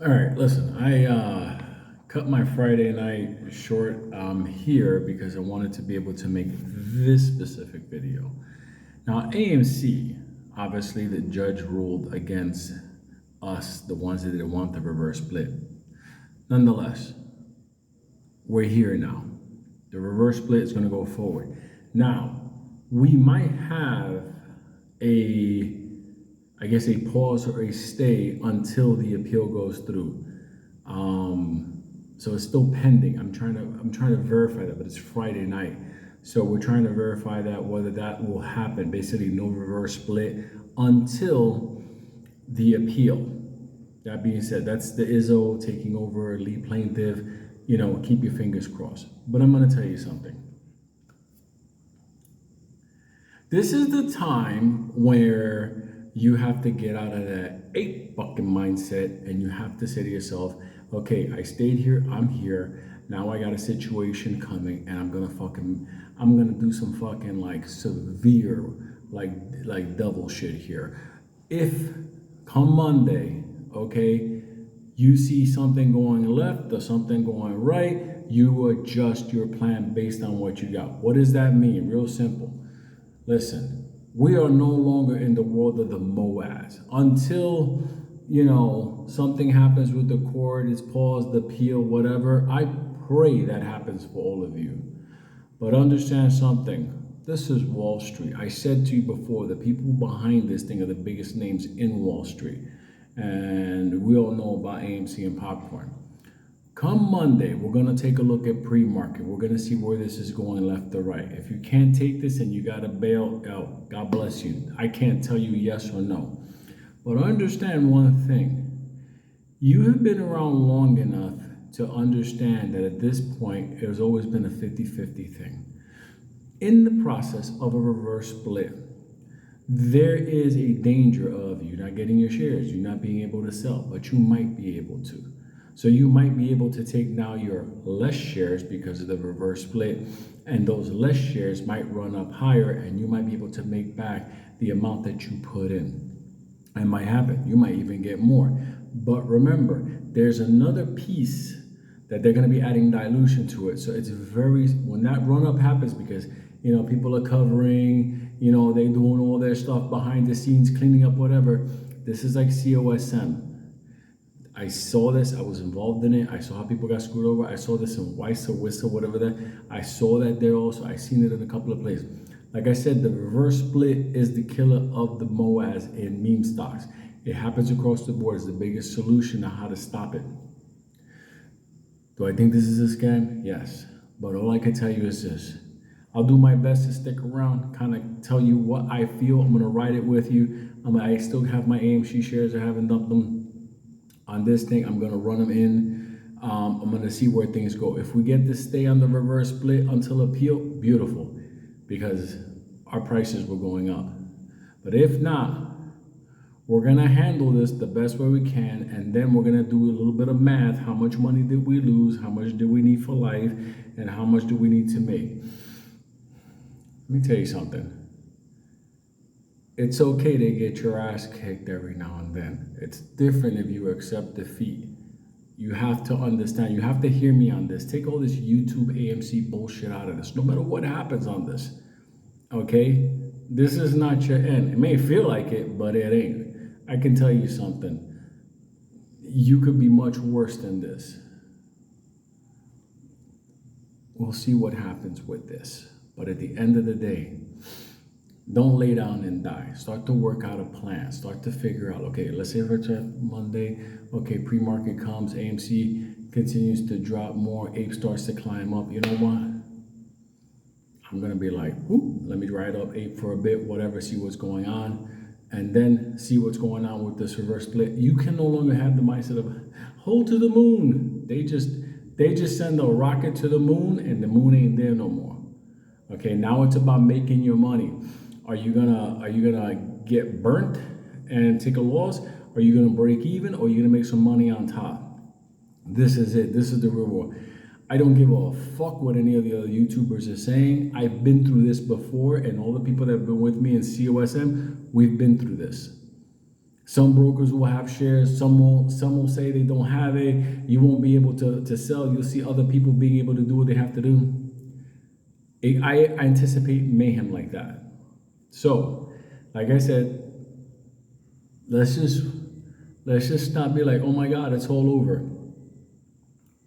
All right, listen, I cut my Friday night short here because I wanted to be able to make this specific video. Now, AMC, obviously, the judge ruled against us, the ones that didn't want the reverse split. Nonetheless, we're here now. The reverse split is going to go forward. Now, we might have a I guess a pause or a stay until the appeal goes through. So it's still pending. I'm trying to verify that, but it's Friday night. So we're trying to verify that whether that will happen. Basically, no reverse split until the appeal. That being said, that's the Izzo taking over, lead plaintiff. Keep your fingers crossed. But I'm gonna tell you something. This is the time where you have to get out of that ape fucking mindset and you have to say to yourself, okay, I stayed here, I'm here. Now I got a situation coming and I'm gonna do some fucking like severe like devil shit here. If come Monday, okay, you see something going left or something going right, you adjust your plan based on what you got. What does that mean? Real simple. Listen, we are no longer in the world of the Moads. Until, something happens with the court, it's paused, the appeal, whatever. I pray that happens for all of you. But understand something. This is Wall Street. I said to you before, the people behind this thing are the biggest names in Wall Street. And we all know about AMC and popcorn. Come Monday, we're going to take a look at pre-market. We're going to see where this is going left or right. If you can't take this and you got to bail out, God bless you. I can't tell you yes or no. But understand one thing. You have been around long enough to understand that at this point, it has always been a 50-50 thing. In the process of a reverse split, there is a danger of you not getting your shares, you not being able to sell, but you might be able to. So you might be able to take now your less shares because of the reverse split, and those less shares might run up higher, and you might be able to make back the amount that you put in. It might happen. You might even get more. But remember, there's another piece that they're going to be adding dilution to it. So it's when that run up happens, because people are covering, they doing all their stuff behind the scenes, cleaning up whatever. This is like COSM. I saw this. I was involved in it. I saw how people got screwed over. I saw this in Weiss or Wissa, whatever that. I saw that there also. I seen it in a couple of places. Like I said, the reverse split is the killer of the MOAS in meme stocks. It happens across the board. It's the biggest solution on how to stop it. Do I think this is a scam? Yes. But all I can tell you is this. I'll do my best to stick around, kind of tell you what I feel. I'm going to ride it with you. I still have my AMC shares. I haven't dumped them on this thing. I'm going to run them in. I'm going to see where things go. If we get to stay on the reverse split until appeal, beautiful, because our prices were going up. But if not, we're going to handle this the best way we can, and then we're going to do a little bit of math. How much money did we lose? How much do we need for life? And how much do we need to make? Let me tell you something. It's okay to get your ass kicked every now and then. It's different if you accept defeat. You have to understand, you have to hear me on this. Take all this YouTube AMC bullshit out of this, no matter what happens on this. Okay? This is not your end. It may feel like it, but it ain't. I can tell you something. You could be much worse than this. We'll see what happens with this. But at the end of the day, don't lay down and die. Start to work out a plan. Start to figure out, okay, let's say it's Monday. Okay, pre-market comes, AMC continues to drop more, Ape starts to climb up. You know what? I'm going to be like, let me ride up Ape for a bit, whatever, see what's going on, and then see what's going on with this reverse split. You can no longer have the mindset of hold to the moon. They just send a rocket to the moon and the moon ain't there no more. Okay, now it's about making your money. Are you gonna get burnt and take a loss? Are you gonna break even, or are you gonna make some money on top? This is it. This is the reward. I don't give a fuck what any of the other YouTubers are saying. I've been through this before, and all the people that have been with me in COSM, we've been through this. Some brokers will have shares, some will say they don't have it. You won't be able to sell. You'll see other people being able to do what they have to do. I anticipate mayhem like that. So, like I said, let's just not be like, oh my God, it's all over.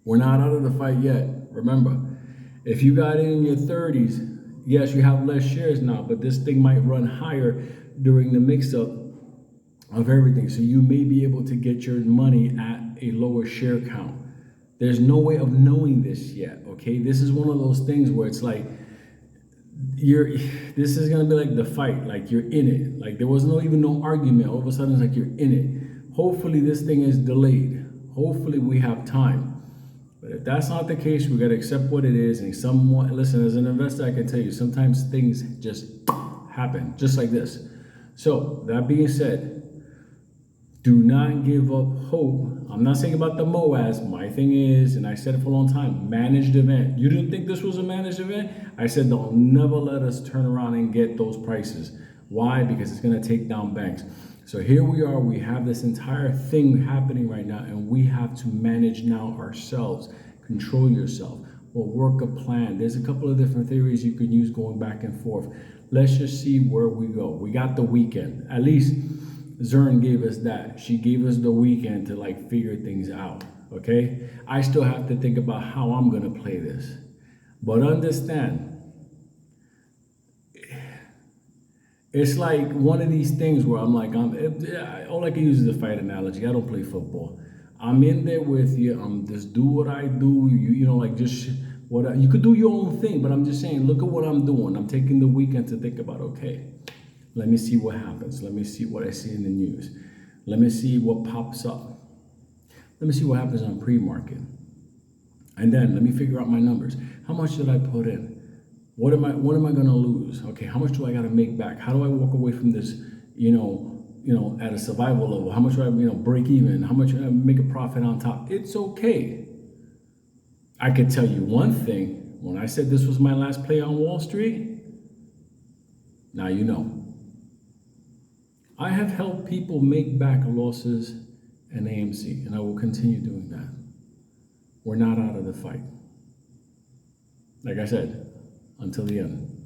We're not out of the fight yet. Remember, if you got in your 30s, yes, you have less shares now, but this thing might run higher during the mix-up of everything. So you may be able to get your money at a lower share count. There's no way of knowing this yet, okay? This is one of those things where it's like, this is gonna be like the fight, like you're in it. Like there was no argument. All of a sudden it's like you're in it. Hopefully this thing is delayed. Hopefully we have time. But if that's not the case, we gotta accept what it is. And somewhat, listen, as an investor, I can tell you, sometimes things just happen, just like this. So that being said, do not give up hope. I'm not saying about the MOAS. My thing is, and I said it for a long time, managed event. You didn't think this was a managed event? I said, don't never let us turn around and get those prices. Why? Because it's gonna take down banks. So here we are, we have this entire thing happening right now, and we have to manage now ourselves. Control yourself, or work a plan. There's a couple of different theories you can use going back and forth. Let's just see where we go. We got the weekend. At least Zern gave us that. She gave us the weekend to like figure things out, okay? I still have to think about how I'm gonna play this. But understand, it's like one of these things where I'm like, all I can use is a fight analogy. I don't play football. I'm in there with you. I'm just do what I do. You know, like just you could do your own thing, but I'm just saying, look at what I'm doing. I'm taking the weekend to think about, okay, let me see what happens. Let me see what I see in the news. Let me see what pops up. Let me see what happens on pre-market. And then let me figure out my numbers. How much did I put in? What am I gonna lose? Okay, how much do I gotta make back? How do I walk away from this, at a survival level? How much do I, break even? How much do I make a profit on top? It's okay. I could tell you one thing. When I said this was my last play on Wall Street, now you know. I have helped people make back losses in AMC, and I will continue doing that. We're not out of the fight. Like I said, until the end.